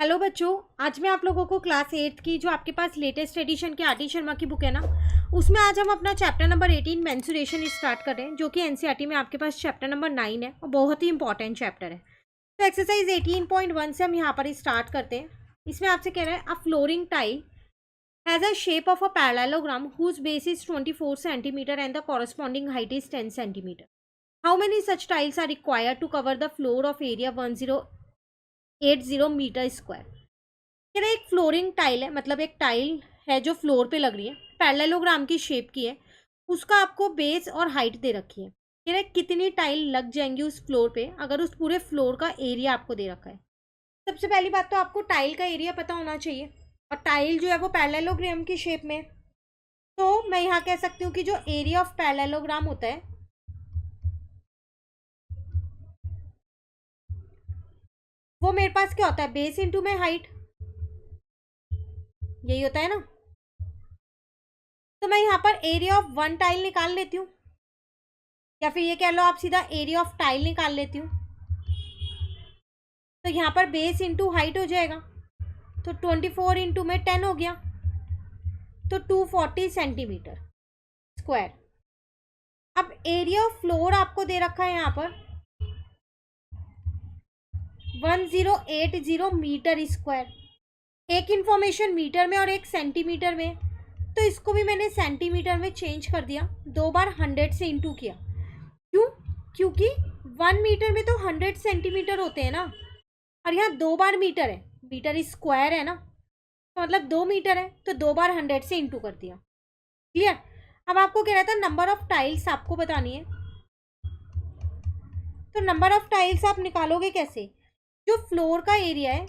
Hello बच्चों। आज मैं आप लोगों को क्लास 8 की जो आपके पास लेटेस्ट एडिशन की आरटी शर्मा की बुक है ना, उसमें आज हम अपना चैप्टर नंबर 18 मेंसुरेशन स्टार्ट कर रहे हैं, जो कि एनसीईआरटी में आपके पास चैप्टर नंबर 9 है और बहुत ही इंपॉर्टेंट चैप्टर है। तो एक्सरसाइज 18.1 से हम यहाँ पर स्टार्ट करते हैं। इसमें आपसे कह रहा है a flooring tile has a shape of a parallelogram whose base is 24 centimetre and the corresponding height is 10 centimetre. How many such tiles are required to cover the floor of area 1080 metre square. कह रहे एक flooring tile है, मतलब एक tile है जो floor पे लग रही है, पैरेललोग्राम की शेप की है, उसका आपको बेस और हाइट दे रखी है। कह रहे कितनी टाइल लग जाएंगी उस फ्लोर पे अगर उस पूरे फ्लोर का एरिया आपको दे रखा है। सबसे पहली बात तो आपको टाइल का एरिया पता होना चाहिए, और टाइल जो है वो पैरेललोग्राम की शेप में है। तो मैं यहाँ कह सकती हूँ कि जो एरिया ऑफ पैरेललोग्राम होता है वो मेरे पास क्या होता है, बेस इंटू में हाइट, यही होता है ना। तो मैं यहाँ पर एरिया ऑफ वन टाइल निकाल लेती हूँ, या फिर ये कह लो आप सीधा एरिया ऑफ टाइल निकाल लेती हूँ। तो यहाँ पर बेस इंटू हाइट हो जाएगा, तो 24 इंटू में 10 हो गया, तो 240 सेंटीमीटर स्क्वायर। अब एरिया ऑफ फ्लोर आपको दे रखा है यहाँ पर 1080 मीटर स्क्वायर। एक इंफॉर्मेशन मीटर में और एक सेंटीमीटर में, तो इसको भी मैंने सेंटीमीटर में चेंज कर दिया, दो बार 100 से इंटू किया। क्यों? क्योंकि 1 मीटर में तो 100 सेंटीमीटर होते हैं ना, और यहाँ दो बार मीटर है, मीटर स्क्वायर है ना, तो मतलब 2 मीटर है, तो दो बार 100 से इंटू कर दिया। क्लियर? अब आपको कह रहा था नंबर ऑफ टाइल्स आपको बतानी है, तो नंबर ऑफ टाइल्स आप निकालोगे कैसे? जो फ्लोर का एरिया है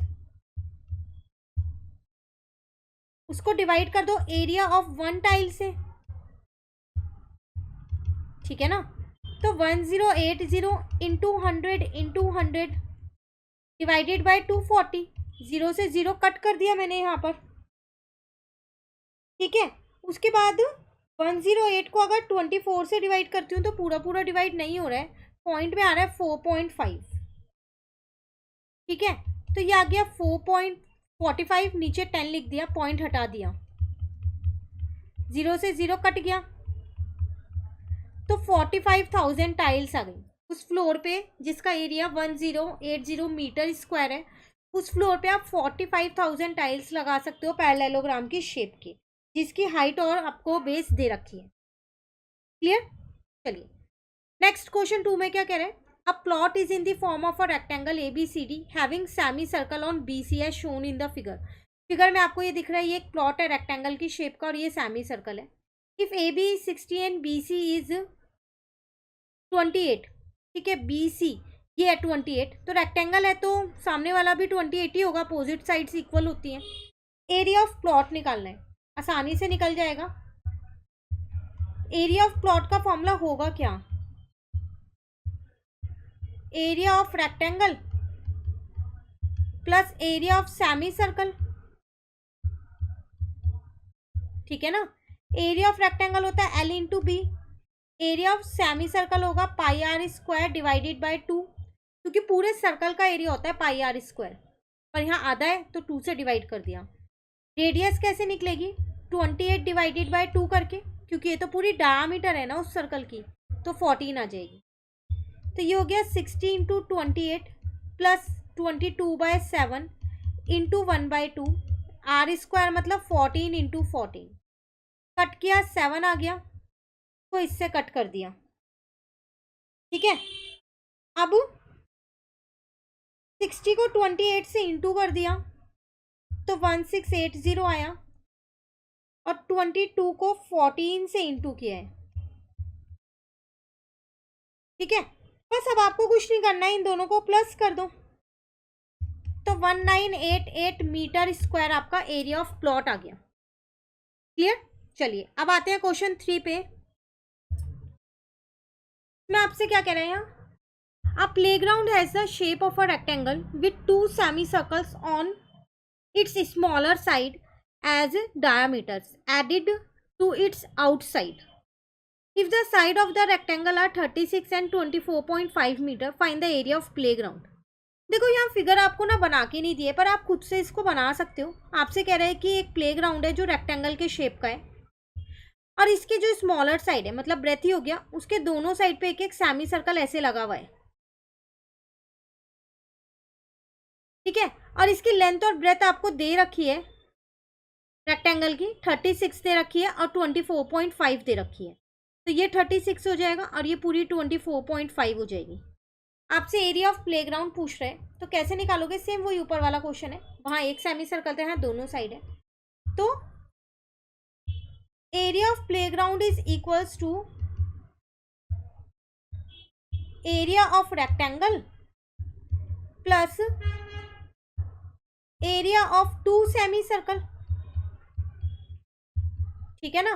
उसको डिवाइड कर दो एरिया ऑफ वन टाइल से, ठीक है ना। तो 1080 इंटू 100 डिवाइडेड बाय 240, जीरो से जीरो कट कर दिया मैंने यहाँ पर, ठीक है। उसके बाद 108 को अगर 24 से डिवाइड करती हूँ तो पूरा पूरा डिवाइड नहीं हो रहा है, पॉइंट में आ रहा है 4.5, ठीक है। तो ये आ गया 4.45, नीचे 10 लिख दिया, पॉइंट हटा दिया, जीरो से जीरो कट गया, तो 45,000 टाइल्स आ गई उस फ्लोर पे जिसका एरिया 1080 मीटर स्क्वायर है। उस फ्लोर पे आप 45,000 टाइल्स लगा सकते हो पैरेललोग्राम की शेप की, जिसकी हाइट और आपको बेस दे रखी है। क्लियर? चलिए नेक्स्ट क्वेश्चन 2 में क्या कह रहे हैं, a plot is in the form of a rectangle ABCD having semi circle on BC as shown in the figure. Figure में आपको ये दिख रहा है, ये एक प्लॉट है रेक्टेंगल की शेप का और ये सेमी सर्कल है। If AB is 60 and BC is 28, ठीक है, BC ये है 28, तो रेक्टेंगल है तो सामने वाला भी 28 ही होगा, अपोजिट साइड्स इक्वल होती हैं। एरिया ऑफ प्लॉट निकालना है, आसानी से निकल जाएगा। एरिया ऑफ प्लॉट का फॉर्मूला होगा क्या, area of rectangle plus area of semi circle, ठीक है ना। एरिया ऑफ रेक्टेंगल होता है L into b, area of semi circle होगा pi r square divided by 2, क्योंकि पूरे सर्कल का एरिया होता है पाई आर स्क्वायर, पर यहाँ आधा है तो 2 से डिवाइड कर दिया। रेडियस कैसे निकलेगी, 28 डिवाइडेड बाय 2 करके, क्योंकि ये तो पूरी डायामीटर है ना उस सर्कल की, तो 14 आ जाएगी। तो ये हो गया 60 into 28 plus 22/7 into 1/2, r square मतलब 14 इंटू 14, कट किया 7 आ गया, तो इससे कट कर दिया, ठीक है। अब 60 को 28 से इंटू कर दिया तो 1680 आया, और 22 को 14 से इंटू किया है, ठीक है। बस अब आपको कुछ नहीं करना है, इन दोनों को प्लस कर दो, तो 1988 मीटर स्क्वायर आपका एरिया ऑफ प्लॉट आ गया। क्लियर? चलिए अब आते हैं क्वेश्चन 3 पे। मैं आपसे क्या कह रहे हैं यहाँ, a playground has the shape of a rectangle with two semicircles on its smaller side as diameters added to its outside. If the side of the rectangle are 36 and 24.5 meter, find the area of playground. देखो यहाँ figure आपको ना बना के नहीं दिए, पर आप खुद से इसको बना सकते हो। आपसे कह रहे हैं कि एक प्लेग्राउंड है जो रेक्टेंगल के शेप का है, और इसकी जो स्मॉलर साइड है, मतलब ब्रेथ ही हो गया, उसके दोनों साइड पे एक एक सेमी सर्कल ऐसे लगा हुआ है, ठीक है। और इसकी लेंथ और ब्रेथ आपको दे रखी है रेक्टेंगल की 36 दे रखी है और 24.5 दे रखी है। तो ये 36 हो जाएगा और ये पूरी 24.5 हो जाएगी। आपसे एरिया ऑफ प्लेग्राउंड पूछ रहे हैं, तो कैसे निकालोगे? सेम वही ऊपर वाला क्वेश्चन है, वहाँ एक सेमी सर्कल है, दोनों साइड है। तो area of playground is equals to area of rectangle plus area of 2 semi circle, ठीक है ना।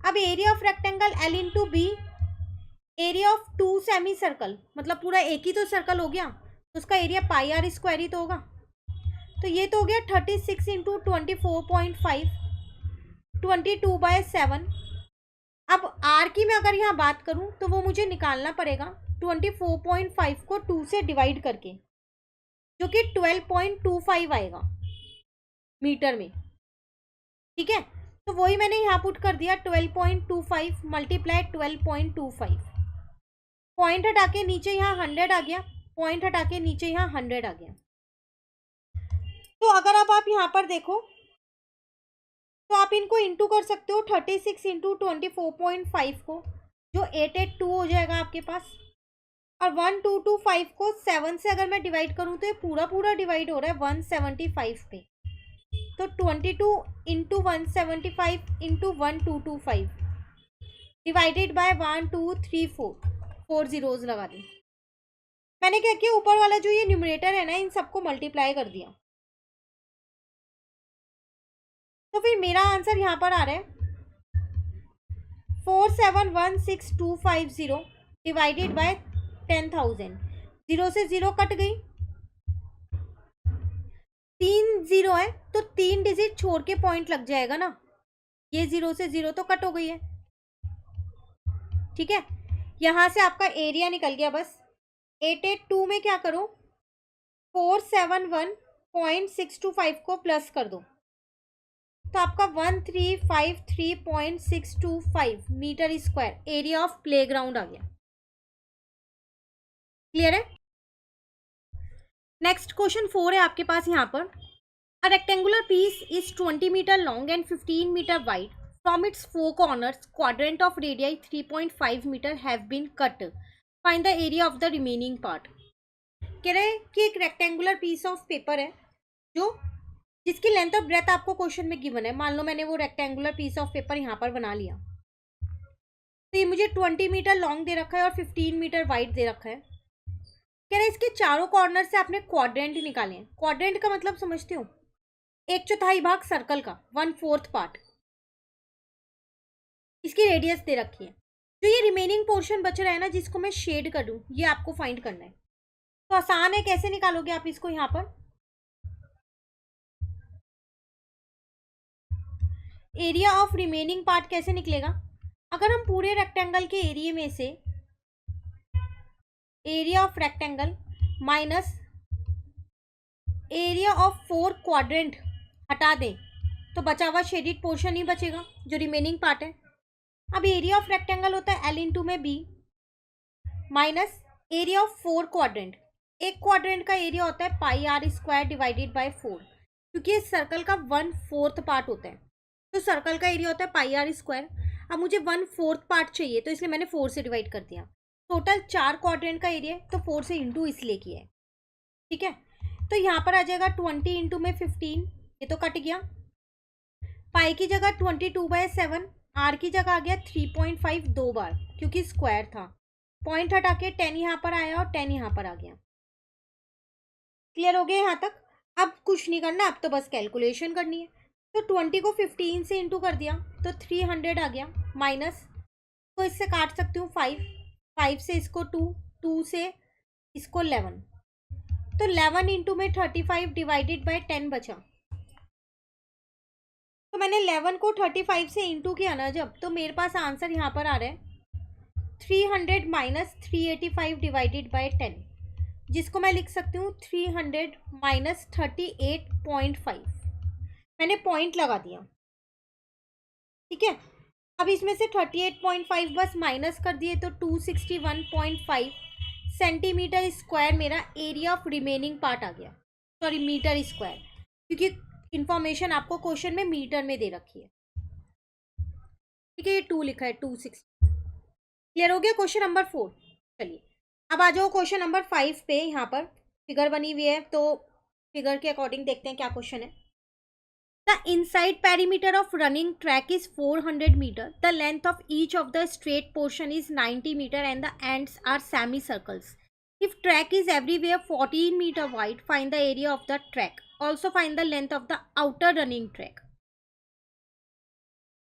अब area of rectangle L into b, area of 2 semi circle, मतलब पूरा एक ही तो सर्कल हो गया, तो उसका एरिया पाई आर स्क्वायर ही तो होगा। तो ये तो हो गया 36 इंटू 24.5, 22/7। अब आर की मैं अगर यहाँ बात करूँ तो वो मुझे निकालना पड़ेगा 24.5 को 2 से डिवाइड करके, जो कि 12.25 आएगा मीटर में, ठीक है। तो वही मैंने यहाँ पुट कर दिया 12.25 मल्टीप्लाई 12.25। पॉइंट हटा के नीचे यहाँ 100 आ गया, पॉइंट हटा के नीचे यहाँ 100 आ गया। तो अगर अब आप यहाँ पर देखो तो आप इनको इंटू कर सकते हो 36 इंटू 24.5 को, जो 882 हो जाएगा आपके पास। और 1225 को 7 से अगर मैं डिवाइड करूँ तो ये पूरा पूरा डिवाइड हो रहा है 175 पे। तो 22 into 175 into 1225 divided by 1 2 3 4 zeros लगा दी। मैंने क्या किया, ऊपर वाला जो ये न्यूमरेटर है ना, इन सबको मल्टीप्लाई कर दिया। तो फिर मेरा आंसर यहाँ पर आ रहा है 4716250 डिवाइडेड बाय 10,000। 0 से 0 कट गई, 3 0 है तो 3 डिजिट छोड़ के पॉइंट लग जाएगा ना। ये 0 से 0 तो कट हो गई है, ठीक है। यहाँ से आपका एरिया निकल गया बस। 882 में क्या करो, 471.625 को प्लस कर दो, तो आपका 1353.625 metre square area of playground आ गया। क्लियर है? नेक्स्ट क्वेश्चन 4 है आपके पास यहाँ पर। A rectangular piece is 20 metre long and 15 metre wide. From its 4 corners quadrant of radii 3.5 metre have been cut. Find the area of the remaining part. कह रहे हैं कि एक रेक्टेंगुलर पीस ऑफ पेपर है जिसकी लेंथ और breath आपको question में गिवन है। मान लो मैंने वो रेक्टेंगुलर पीस ऑफ पेपर यहाँ पर बना लिया, तो ये मुझे 20 मीटर लॉन्ग दे रखा है और 15 मीटर वाइड दे रखा है। कह रहे इसके चारों कॉर्नर से आपने क्वाड्रेंट निकाले हैं। क्वाड्रेंट का मतलब समझते हो, 1/4 भाग सर्कल का 1/4 पार्ट। इसकी रेडियस दे रखी है। जो ये रिमेनिंग पोर्शन बच रहा है ना, जिसको मैं शेड कर दूं, ये आपको फाइंड करना है। तो आसान है, कैसे निकालोगे आप इसको? यहाँ पर एरिया ऑफ रिमेनिंग पार्ट कैसे निकलेगा? अगर हम पूरे रेक्टेंगल के एरिया में से area of rectangle minus area of 4 quadrant हटा दें, तो बचा हुआ शेडिड पोर्शन ही बचेगा जो रिमेनिंग पार्ट है। अब एरिया ऑफ रेक्टेंगल होता है L इंटू में B minus area of 4 quadrant. एक क्वाड्रेंट का एरिया होता है पाई आर स्क्वायर डिवाइडेड बाय 4, क्योंकि ये सर्कल का 1/4 पार्ट होता है, तो सर्कल का एरिया होता है पाई आर स्क्वायर। अब मुझे 1/4 पार्ट चाहिए, तो इसलिए मैंने 4 से डिवाइड कर दिया। टोटल 4 क्वाड्रेंट का एरिया है, तो 4 से इंटू इसलिए किया है, ठीक है। तो यहाँ पर आ जाएगा 20 इंटू में 15, ये तो कट गया। पाई की जगह 22/7, आर की जगह आ गया 3.5 2 बार, क्योंकि स्क्वायर था। पॉइंट हटा के 10 यहाँ पर आया और 10 यहाँ पर आ गया। क्लियर हो गया यहाँ तक? अब कुछ नहीं करना, अब तो बस कैलकुलेशन करनी है। तो 20 को 15 से इंटू कर दिया तो 300 आ गया, माइनस तो इससे काट सकती हूँ 5 से इसको 2 से इसको 11, तो 11 इंटू में 35 डिवाइडेड बाय 10 बचा। तो मैंने 11 को 35 से इंटू किया ना जब, तो मेरे पास आंसर यहाँ पर आ रहा है 300 माइनस 385 डिवाइडेड बाय 10, जिसको मैं लिख सकती हूँ 300 माइनस 38.5। मैंने पॉइंट लगा दिया, ठीक है। अब इसमें से 38.5 बस माइनस कर दिए तो 261.5 सेंटीमीटर स्क्वायर मेरा एरिया ऑफ रिमेनिंग पार्ट आ गया, सॉरी मीटर स्क्वायर, क्योंकि इंफॉर्मेशन आपको क्वेश्चन में मीटर में दे रखी है, ठीक है। ये 2 लिखा है, 260। क्लियर हो गया क्वेश्चन नंबर 4। चलिए अब आ जाओ क्वेश्चन नंबर 5 पे। यहाँ पर फिगर बनी हुई है, तो फिगर के अकॉर्डिंग देखते हैं क्या क्वेश्चन है। The inside perimeter of running track is 400 meter. The length of each of the straight portion is 90 meter and the ends are semicircles. If track is everywhere 14 meter wide, find the area of the track. Also find the length of the outer running track.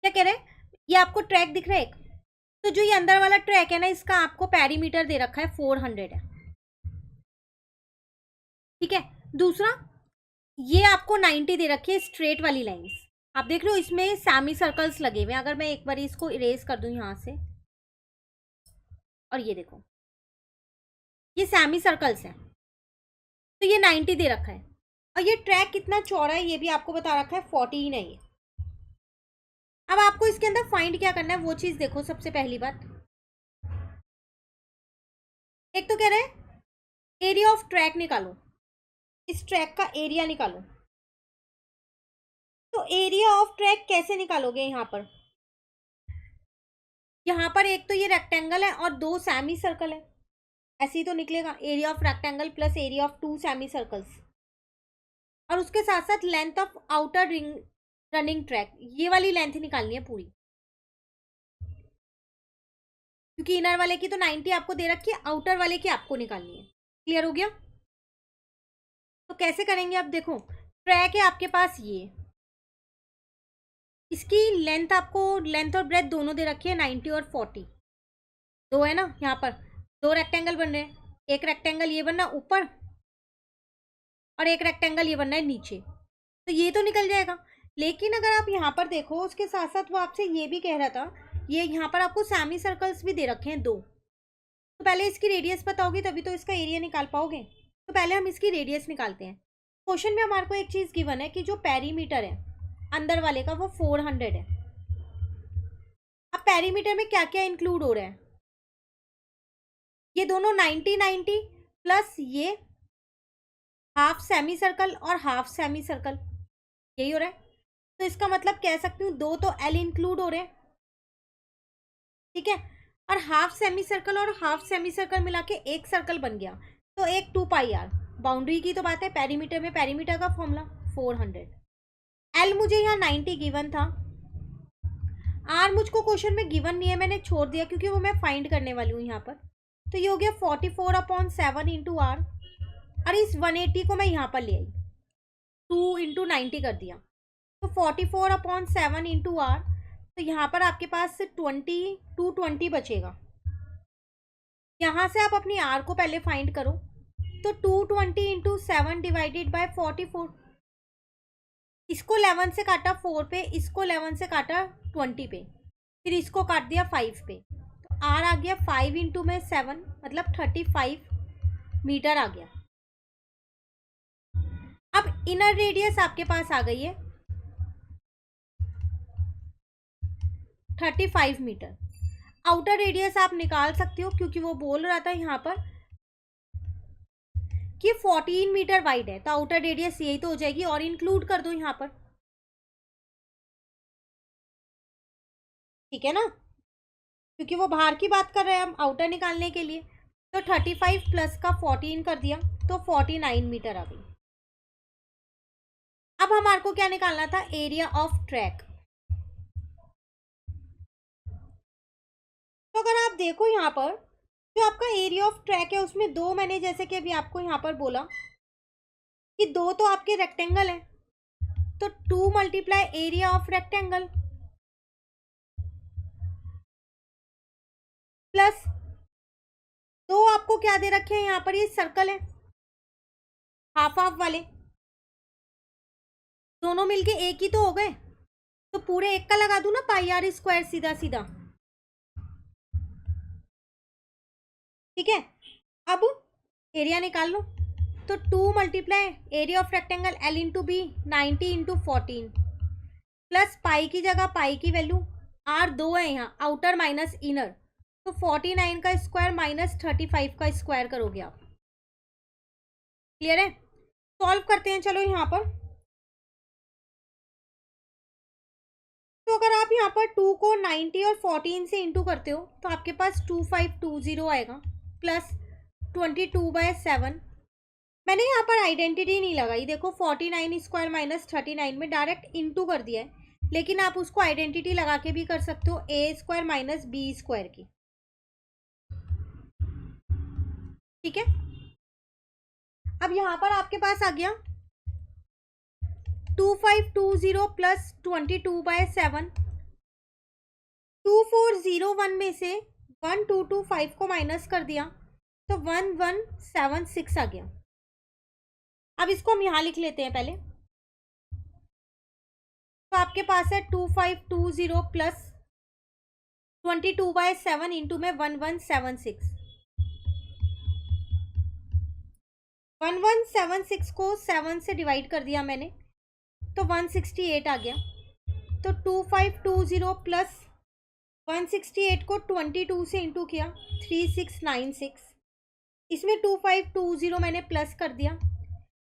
क्या कह रहे हैं? ये आपको track दिख रहा है एक, तो जो ये अंदर वाला ट्रैक है ना, इसका आपको पेरीमीटर दे रखा है 400 है, ठीक है। दूसरा ये आपको 90 दे रखी है स्ट्रेट वाली लाइंस, आप देख रहे हो इसमें सेमी सर्कल्स लगे हुए हैं। अगर मैं एक बार इसको इरेज कर दूं यहाँ से, और ये देखो ये सेमी सर्कल्स हैं, तो ये 90 दे रखा है। और ये ट्रैक कितना चौड़ा है ये भी आपको बता रखा है, 14 है ये। अब आपको इसके अंदर फाइंड क्या करना है वो चीज देखो। सबसे पहली बात, एक तो कह रहे हैं एरिया ऑफ ट्रैक निकालो, इस ट्रैक का एरिया निकालो। तो एरिया ऑफ ट्रैक कैसे निकालोगे? यहाँ पर एक तो ये रेक्टेंगल है और 2 सेमी सर्कल है, ऐसे ही तो निकलेगा area of rectangle plus area of 2 semi circles. और उसके साथ साथ length of outer running track, ये वाली लेंथ निकालनी है पूरी, क्योंकि इनर वाले की तो 90 आपको दे रखी है, आउटर वाले की आपको निकालनी है। क्लियर हो गया? तो कैसे करेंगे? अब देखो ट्रैक है आपके पास, ये इसकी लेंथ आपको, लेंथ और ब्रेथ दोनों दे रखी है 90 और 40, दो है ना। यहाँ पर 2 रेक्टेंगल बन रहे हैं, एक रेक्टेंगल ये बनना ऊपर और एक रेक्टेंगल ये बनना है नीचे, तो ये तो निकल जाएगा। लेकिन अगर आप यहाँ पर देखो, उसके साथ साथ वो आपसे ये भी कह रहा था, ये यहाँ पर आपको सेमी सर्कल्स भी दे रखे हैं 2, तो पहले इसकी रेडियस पता होगी तभी तो इसका एरिया निकाल पाओगे। तो पहले हम इसकी रेडियस निकालते हैं। क्वेश्चन में हमारे को एक चीज़ गिवन है कि जो पेरीमीटर है अंदर वाले का वो 400 है। अब पेरीमीटर में क्या क्या इंक्लूड हो रहा है? ये दोनों 90 प्लस ये हाफ सेमी सर्कल और हाफ सेमी सर्कल, यही हो रहा है। तो इसका मतलब कह सकती हूँ 2 तो एल इंक्लूड हो रहे हैं, ठीक है। और हाफ सेमी सर्कल और हाफ सेमी सर्कल मिला के एक सर्कल बन गया, तो एक 2πr। बाउंड्री की तो बात है, पेरीमीटर में पेरीमीटर का फॉर्मूला 400। एल मुझे यहाँ 90 गिवन था, आर मुझको क्वेश्चन में गिवन नहीं है, मैंने छोड़ दिया क्योंकि वो मैं फाइंड करने वाली हूँ यहाँ पर। तो ये हो गया 44/7 इंटू आर, और इस 180 को मैं यहाँ पर ले आई, 2 इंटू 90 कर दिया, तो 44/7 इंटू आर। तो यहाँ पर आपके पास 220 बचेगा। यहाँ से आप अपनी आर को पहले फाइंड करो, तो 220 इंटू 7 डिवाइडेड बाय 44। इसको 11 से काटा 4 पे, इसको 11 से काटा 20 पे, फिर इसको काट दिया 5 पे, तो आर आ गया 5 इंटू में 7 मतलब 35 मीटर आ गया। अब इनर रेडियस आपके पास आ गई है 35 मीटर। आउटर रेडियस आप निकाल सकते हो, क्योंकि वो बोल रहा था यहाँ पर कि 14 मीटर वाइड है, तो आउटर रेडियस यही तो हो जाएगी, और इंक्लूड कर दो यहाँ पर, ठीक है ना, क्योंकि वो बाहर की बात कर रहे हैं हम आउटर निकालने के लिए। तो 35 प्लस का 14 कर दिया, तो 49 मीटर आ गई। अब हमारे को क्या निकालना था? Area of track. तो अगर आप देखो यहाँ पर जो आपका एरिया ऑफ ट्रैक है उसमें 2, मैंने जैसे कि अभी आपको यहाँ पर बोला कि 2 तो आपके रेक्टेंगल है, तो 2 multiply area of rectangle plus 2 आपको क्या दे रखे हैं यहाँ पर, ये सर्कल है हाफ हाफ वाले, दोनों मिलके एक ही तो हो गए, तो पूरे एक का लगा दूं ना πr स्क्वायर सीधा सीधा, ठीक है। अब एरिया निकाल लो। तो 2 multiply area of rectangle L into b 90 into 14 plus pi की जगह पाई की वैल्यू R 2 है यहाँ, आउटर माइनस इनर, तो 49 का स्क्वायर माइनस 35 का स्क्वायर करोगे आप। क्लियर है? सॉल्व करते हैं चलो यहाँ पर। तो अगर आप यहाँ पर 2 को 90 और 14 से इंटू करते हो तो आपके पास 2520 आएगा प्लस 22/7। मैंने यहाँ पर आइडेंटिटी नहीं लगाई, देखो 49 स्क्वायर माइनस 39 में डायरेक्ट इंटू कर दिया है, लेकिन आप उसको आइडेंटिटी लगा के भी कर सकते हो ए स्क्वायर माइनस बी स्क्वायर की। ठीक है, अब यहाँ पर आपके पास आ गया 2520 प्लस 22/7। 2401 में से 1225 को माइनस कर दिया तो 1176 आ गया। अब इसको हम यहाँ लिख लेते हैं पहले। तो आपके पास है 2520 प्लस 22/7 इंटू में 1176। 1176 को 7 से डिवाइड कर दिया मैंने तो 168 आ गया। तो 2520 प्लस 168 को 22 से इंटू किया 3696। इसमें 2520 मैंने प्लस कर दिया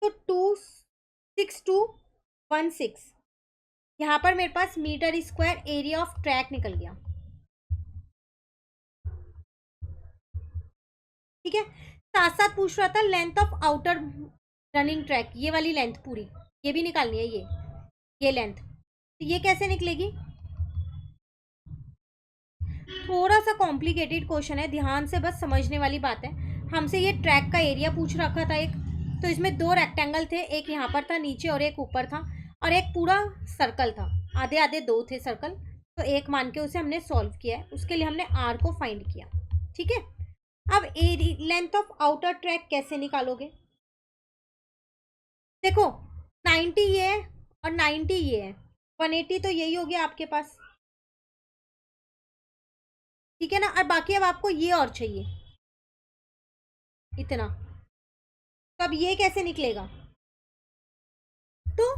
तो 26216। यहाँ पर मेरे पास metre square area of track निकल गया। ठीक है, साथ साथ पूछ रहा था length of outer running track, ये वाली लेंथ पूरी ये भी निकालनी है, ये लेंथ, तो ये कैसे निकलेगी? थोड़ा सा कॉम्प्लिकेटेड क्वेश्चन है, ध्यान से बस समझने वाली बात है। हमसे ये ट्रैक का एरिया पूछ रखा था एक, तो इसमें 2 रेक्टेंगल थे, एक यहाँ पर था नीचे और एक ऊपर था, और एक पूरा सर्कल था, आधे आधे 2 थे सर्कल, तो एक मान के उसे हमने सॉल्व किया है। उसके लिए हमने आर को फाइंड किया। ठीक है, अब लेंथ ऑफ आउटर ट्रैक कैसे निकालोगे? देखो 90 ये है और 90 ये है, 180 तो यही हो गया आपके पास। ठीक है ना, और बाकी अब आपको ये और चाहिए इतना, तो अब ये कैसे निकलेगा? तो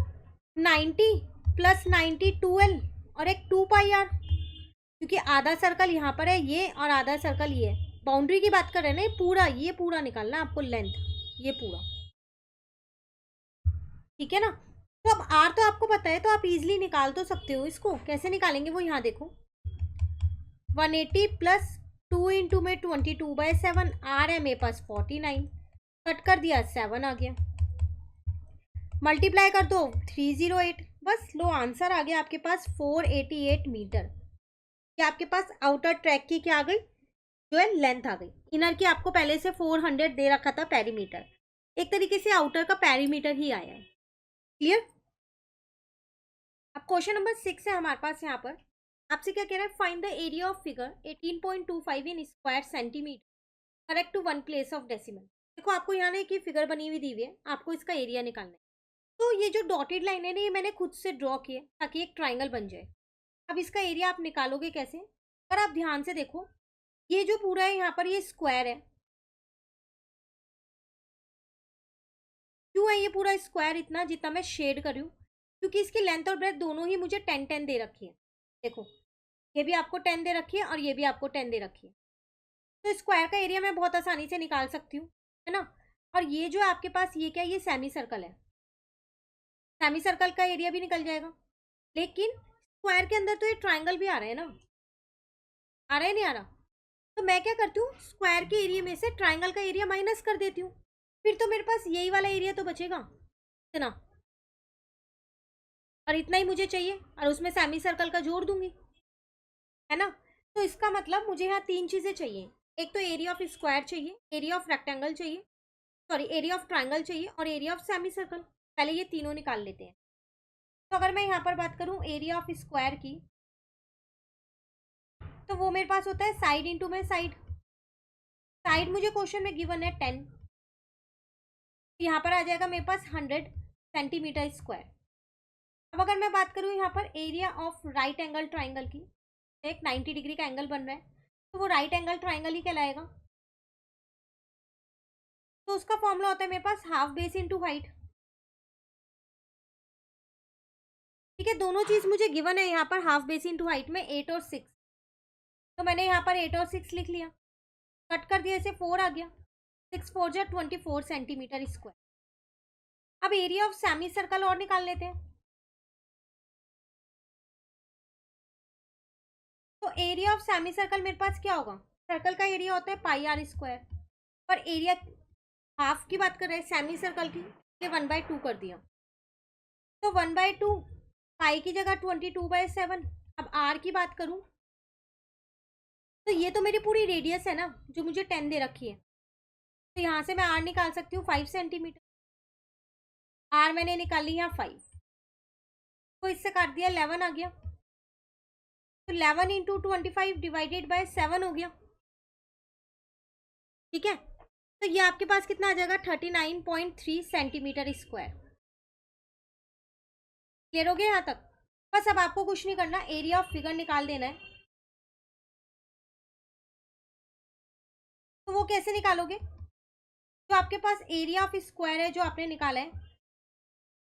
90 प्लस 90 2L और एक 2πr, क्योंकि आधा सर्कल यहाँ पर है ये और आधा सर्कल ये है। बाउंड्री की बात कर रहे हैं ना, ये पूरा निकालना है आपको लेंथ, ये पूरा। ठीक है ना, तो अब r तो आपको पता है, तो आप इजीली निकाल तो सकते हो इसको। कैसे निकालेंगे वो यहाँ देखो, 180 प्लस 2 इंटू में 22/7, r है मेरे पास 49, कट कर दिया 7 आ गया, मल्टीप्लाई कर दो 308, बस लो आंसर आ गया आपके पास 488 मीटर। क्या आपके पास आउटर ट्रैक की क्या आ गई, जो है लेंथ आ गई। इनर की आपको पहले से 400 दे रखा था पेरीमीटर, एक तरीके से आउटर का पेरीमीटर ही आया है। क्लियर? अब क्वेश्चन नंबर 6 है हमारे पास। यहाँ पर आपसे क्या कह रहा है, find the area of figure 18.25 in square centimetre correct to 1 place of decimal. देखो आपको यहाँ ना कि फिगर बनी हुई दी हुई है, आपको इसका एरिया निकालना है। तो ये जो डॉटेड लाइन है ना, ये मैंने खुद से ड्रॉ किया ताकि एक ट्राइंगल बन जाए। अब इसका एरिया आप निकालोगे कैसे? अगर आप ध्यान से देखो, ये जो पूरा है यहाँ पर ये स्क्वायर है। क्यों है ये पूरा स्क्वायर इतना जितना मैं शेड कर रही हूँ? क्योंकि इसकी लेंथ और ब्रेथ दोनों ही मुझे 10-10 दे रखी है। देखो ये भी आपको 10 दे रखी है और ये भी आपको 10 दे रखी है, तो स्क्वायर का एरिया मैं बहुत आसानी से निकाल सकती हूँ, है ना। और ये जो आपके पास ये क्या है, ये सेमी सर्कल है, सेमी सर्कल का एरिया भी निकल जाएगा। लेकिन स्क्वायर के अंदर तो ये ट्राइंगल भी आ रहा है ना, आ रहा है नहीं आ रहा? तो मैं क्या करती हूँ, स्क्वायर के एरिया में से ट्राइंगल का एरिया माइनस कर देती हूँ, फिर तो मेरे पास यही वाला एरिया तो बचेगा इतना, और इतना ही मुझे चाहिए, और उसमें सेमी सर्कल का जोड़ दूंगी, है ना। तो इसका मतलब मुझे यहाँ 3 चीज़ें चाहिए, एक तो एरिया ऑफ स्क्वायर चाहिए, एरिया ऑफ रेक्टेंगल चाहिए, सॉरी एरिया ऑफ ट्राइंगल चाहिए, और एरिया ऑफ सेमी सर्कल। पहले ये तीनों निकाल लेते हैं। तो अगर मैं यहाँ पर बात करूँ एरिया ऑफ स्क्वायर की, तो वो मेरे पास होता है साइड इंटू में साइड। साइड मुझे क्वेश्चन में गिवन है 10, यहाँ पर आ जाएगा मेरे पास 100 सेंटीमीटर स्क्वायर। अब अगर मैं बात करूँ यहाँ पर area of right angle triangle की, एक 90 डिग्री का एंगल बन रहा है, तो वो राइट एंगल ट्राइंगल ही कहलाएगा। तो उसका फॉर्मूला होता है मेरे पास हाफ बेस इंटू हाइट। ठीक है, दोनों चीज मुझे गिवन है यहाँ पर, हाफ बेस इंटू हाइट में 8 और 6, तो मैंने यहाँ पर 8 और 6 लिख लिया, कट कर दिया, इसे 4 आ गया, 6 4 जा 24 सेंटीमीटर स्क्वायर। अब एरिया ऑफ सेमी सर्कल और निकाल लेते हैं। तो एरिया ऑफ सेमी सर्कल मेरे पास क्या होगा, सर्कल का एरिया होता है पाई आर स्क्वायर, पर एरिया हाफ की बात कर रहे हैं सेमी सर्कल की, ये 1/2 कर दिया, तो 1/2 पाई की जगह 22/7। अब आर की बात करूं तो ये तो मेरी पूरी रेडियस है ना, जो मुझे 10 दे रखी है, तो यहाँ से मैं आर निकाल सकती हूँ 5 सेंटीमीटर। आर मैंने निकाली यहाँ 5, तो इससे काट दिया 11 आ गया, तो 11 इंटू 25 डिवाइडेड बाय 7 हो गया। ठीक है, तो ये आपके पास कितना आ जाएगा, 39.3 सेंटीमीटर स्क्वायर। क्लियर हो गया यहाँ तक? बस अब आपको कुछ नहीं करना, एरिया ऑफ फिगर निकाल देना है। तो वो कैसे निकालोगे, जो आपके पास एरिया ऑफ स्क्वायर है जो आपने निकाला है,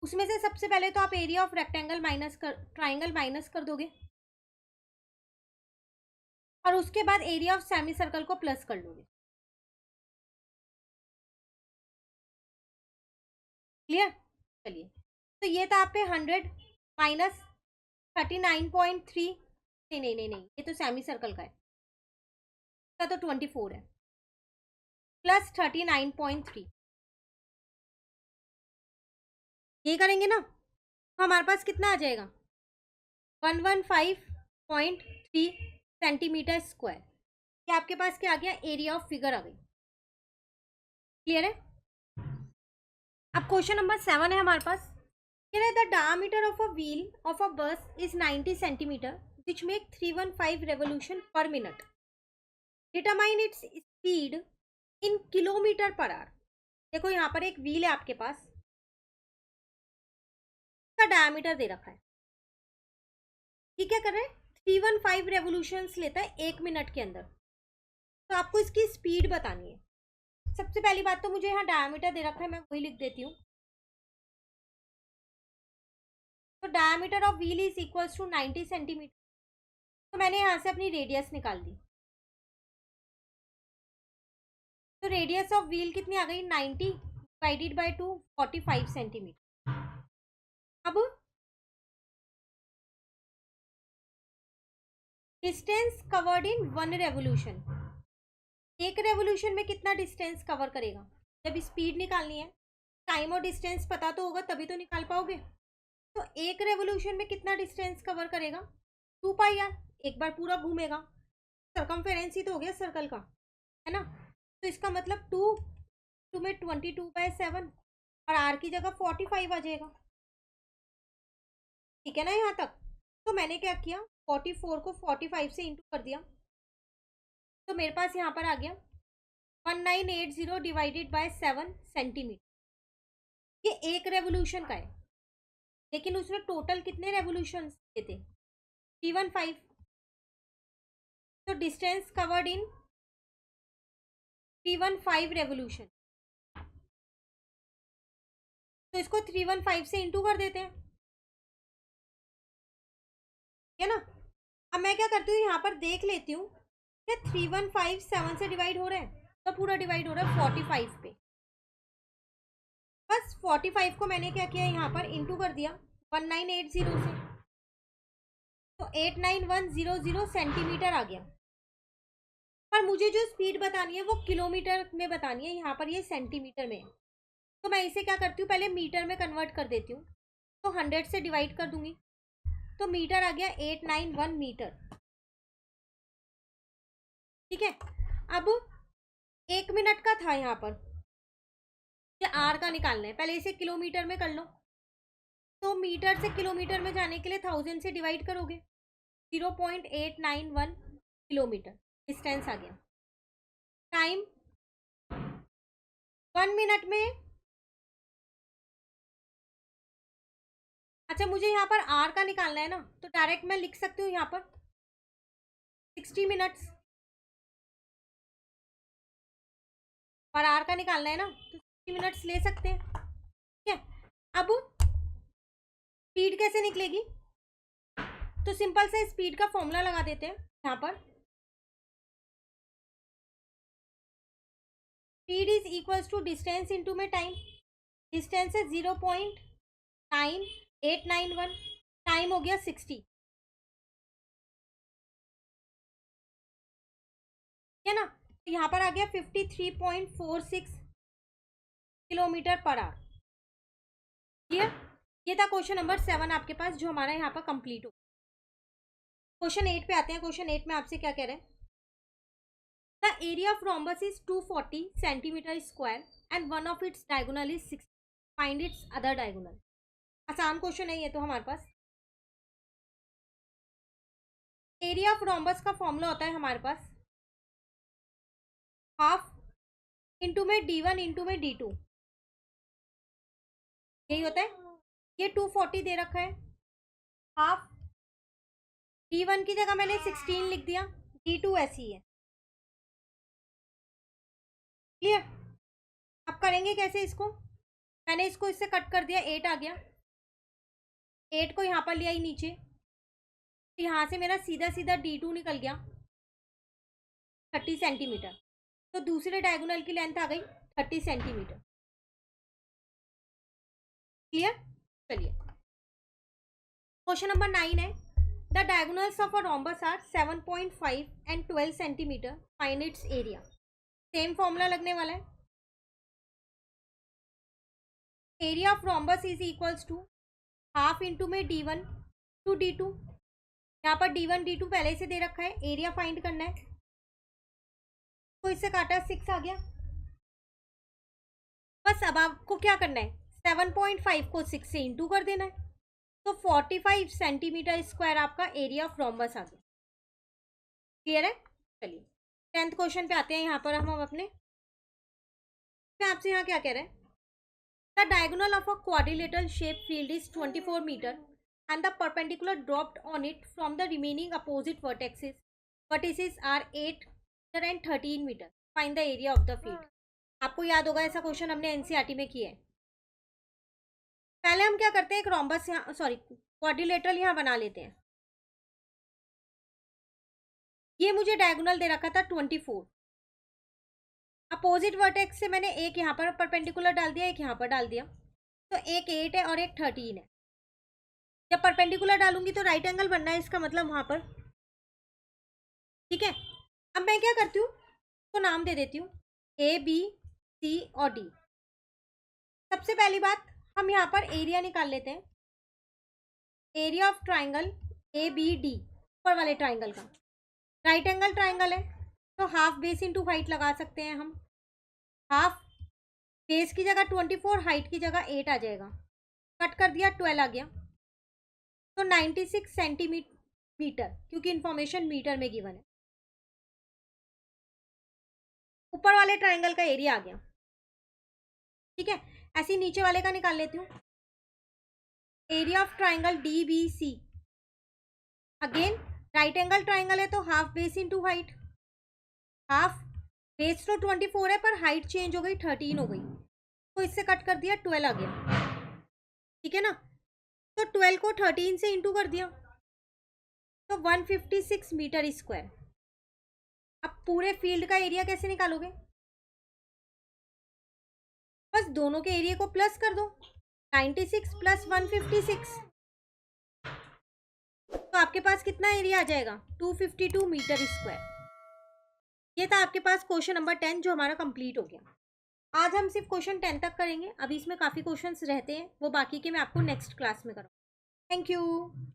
उसमें से सबसे पहले तो आप एरिया ऑफ रेक्टेंगल माइनस कर, ट्राइंगल माइनस कर दोगे, और उसके बाद एरिया ऑफ सेमी सर्कल को प्लस कर लोगे। क्लियर? चलिए, तो ये था आप पे 100 माइनस 39.3, नहीं नहीं नहीं नहीं, ये तो सेमी सर्कल का है, इसका तो 24 है, प्लस 39.3, ये करेंगे ना तो हमारे पास कितना आ जाएगा, 115.3 सेंटीमीटर स्क्वायर। ये आपके पास क्या आ गया, एरिया ऑफ फिगर आ गई। क्लियर है? अब क्वेश्चन नंबर 7 है हमारे पास, the diameter of a wheel of a bus is 90 centimetre which make 315 revolution per minute, determine its speed in kilometre per hour. देखो यहाँ पर एक व्हील है आपके पास, इसका डायमीटर दे रखा है, ठीक है, कर रहे हैं 315 रेवोल्यूशंस लेता है 1 मिनट के अंदर, तो आपको इसकी स्पीड बतानी है। सबसे पहली बात तो मुझे यहाँ डायमीटर दे रखा है, मैं वही लिख देती हूँ। तो diameter of wheel is equals to 90 centimetre, तो मैंने यहाँ से अपनी रेडियस निकाल दी, तो रेडियस ऑफ व्हील कितनी आ गई, 90 डिवाइडेड बाय 2 45 सेंटीमीटर। अब डिस्टेंस कवर्ड इन 1 रेवोल्यूशन, एक रेवोल्यूशन में कितना डिस्टेंस कवर करेगा, जब स्पीड निकालनी है, टाइम और डिस्टेंस पता तो होगा तभी तो निकाल पाओगे। तो एक रेवोल्यूशन में कितना डिस्टेंस कवर करेगा, 2 पाई आर, एक बार पूरा घूमेगा, सर्कमफेरेंस ही तो हो गया सर्कल का, है ना, तो इसका मतलब 2 में 22/7 और आर की जगह 45 आ जाएगा। ठीक है ना यहाँ तक? तो मैंने क्या किया, 44 को 45 से इंटू कर दिया, तो मेरे पास यहाँ पर आ गया 1980 डिवाइडेड बाय 7 सेंटीमीटर। ये एक रेवोल्यूशन का है, लेकिन उसने टोटल कितने रेवोल्यूशन दिए थे, 315, तो डिस्टेंस कवर्ड इन 315 रेवोल्यूशन, तो इसको 315 से इंटू कर देते हैं, है ना। अब मैं क्या करती हूँ, यहाँ पर देख लेती हूँ क्या 315 7 से डिवाइड हो रहा है, तो पूरा डिवाइड हो रहा है 45 पे, बस 45 को मैंने क्या किया, यहाँ पर इंटू कर दिया 1980 से, तो 89100 सेंटीमीटर आ गया। पर मुझे जो स्पीड बतानी है वो किलोमीटर में बतानी है, यहाँ पर ये सेंटीमीटर में है, तो मैं इसे क्या करती हूँ, पहले मीटर में कन्वर्ट कर देती हूँ, तो 100 से डिवाइड कर दूंगी, तो मीटर आ गया 891 मीटर। ठीक है, अब 1 मिनट का था यहाँ पर, ये आर का निकालना है, पहले इसे किलोमीटर में कर लो, तो मीटर से किलोमीटर में जाने के लिए 1000 से डिवाइड करोगे, 0.891 किलोमीटर डिस्टेंस आ गया। टाइम 1 मिनट में, अच्छा मुझे यहाँ पर आर का निकालना है ना, तो डायरेक्ट मैं लिख सकती हूँ यहाँ पर 60 मिनट्स, पर आर का निकालना है ना, तो 60 मिनट्स ले सकते हैं। ठीक है, अब स्पीड कैसे निकलेगी, तो सिंपल से स्पीड का फॉर्मूला लगा देते हैं यहाँ पर। Speed is equals to distance into में टाइम। डिस्टेंस है 0.9891, टाइम हो गया 60, है ना। तो यहाँ पर आ गया 53.46 किलोमीटर पर आवर। क्लियर, ये था क्वेश्चन नंबर 7 आपके पास, जो हमारा यहाँ पर कंप्लीट हो। क्वेश्चन 8 पे आते हैं। क्वेश्चन 8 में आपसे क्या कह रहे हैं, the area of rhombus is 240 centimetre square and one of its diagonal is 6, find its other diagonal. आसान क्वेश्चन है ये तो हमारे पास। एरिया ऑफ रोम्बस का फॉर्मूला होता है हमारे पास हाफ इंटू में d1 इंटू में d2, यही होता है। ये 240 दे रखा है, हाफ d1 की जगह मैंने 16 लिख दिया, d2 ऐसी है। क्लियर, अब करेंगे कैसे इसको, मैंने इसको इससे कट कर दिया, 8 आ गया, 8 को यहाँ पर ले आई नीचे, तो यहाँ से मेरा सीधा सीधा d2 निकल गया 30 सेंटीमीटर, तो दूसरे डायगोनल की लेंथ आ गई 30 सेंटीमीटर। क्लियर, चलिए क्वेश्चन नंबर 9 है, the diagonals of a rhombus are 7.5 and 12 centimetre, find its area. Same formula लगने वाला है। Area of rhombus is equals to half into में d1 टू d2, यहाँ पर d1 d2 पहले से दे रखा है, एरिया फाइंड करना है, तो इससे काटा 6 आ गया। बस अब आपको क्या करना है, 7.5 को 6 से इंटू कर देना है, तो 45 सेंटीमीटर स्क्वायर आपका एरिया ऑफ रोम्बस आ गया। क्लियर है, चलिए 10th क्वेश्चन पे आते हैं। यहाँ पर हम अपने आपसे यहाँ क्या कह रहे हैं, the diagonal of a quadrilateral shape field is 24 metre and the perpendicular dropped on it from the remaining opposite vertices are 8 and 13 meter. Find the area of the field. आपको याद होगा ऐसा क्वेश्चन हमने एनसीईआरटी में किया है। पहले हम क्या करते हैं, एक रोम्बस यहाँ क्वाड्रिलेटरल यहाँ बना लेते हैं। ये मुझे डायगोनल दे रखा था 24, अपोजिट वर्टेक्स से मैंने एक यहाँ पर परपेंडिकुलर डाल दिया, एक यहाँ पर डाल दिया, तो एक 8 है और एक 13 है। जब परपेंडिकुलर डालूंगी तो राइट एंगल बनना है, इसका मतलब वहां पर। ठीक है, अब मैं क्या करती हूँ, तो नाम दे देती हूँ ए बी सी और डी। सबसे पहली बात, हम यहाँ पर एरिया निकाल लेते हैं। Area of triangle A B D, ऊपर वाले ट्राइंगल का, राइट एंगल ट्राइंगल है, तो हाफ बेस इंटू हाइट लगा सकते हैं हम। हाफ बेस की जगह 24, हाइट की जगह 8 आ जाएगा, कट कर दिया 12 आ गया, तो 96 सेंटीमीटर, क्योंकि इंफॉर्मेशन मीटर में गिवन है। ऊपर वाले ट्राइंगल का एरिया आ गया। ठीक है, ऐसे नीचे वाले का निकाल लेती हूँ। Area of triangle D B C, again right angle triangle है, तो half base into height. Half base तो 24 है, पर हाइट चेंज हो गई, 13 हो गई, तो इससे कट कर दिया, 12 आ गया। ठीक है ना, तो 12 को 13 से इंटू कर दिया, तो 156 मीटर स्क्वायर। अब पूरे फील्ड का एरिया कैसे निकालोगे, बस दोनों के एरिया को प्लस कर दो, 96 प्लस 156, तो आपके पास कितना एरिया आ जाएगा, 252 मीटर स्क्वायर। ये था आपके पास क्वेश्चन नंबर 10, जो हमारा कंप्लीट हो गया। आज हम सिर्फ क्वेश्चन 10 तक करेंगे, अभी इसमें काफ़ी क्वेश्चंस रहते हैं, वो बाकी के मैं आपको नेक्स्ट क्लास में करूँगा। Thank you.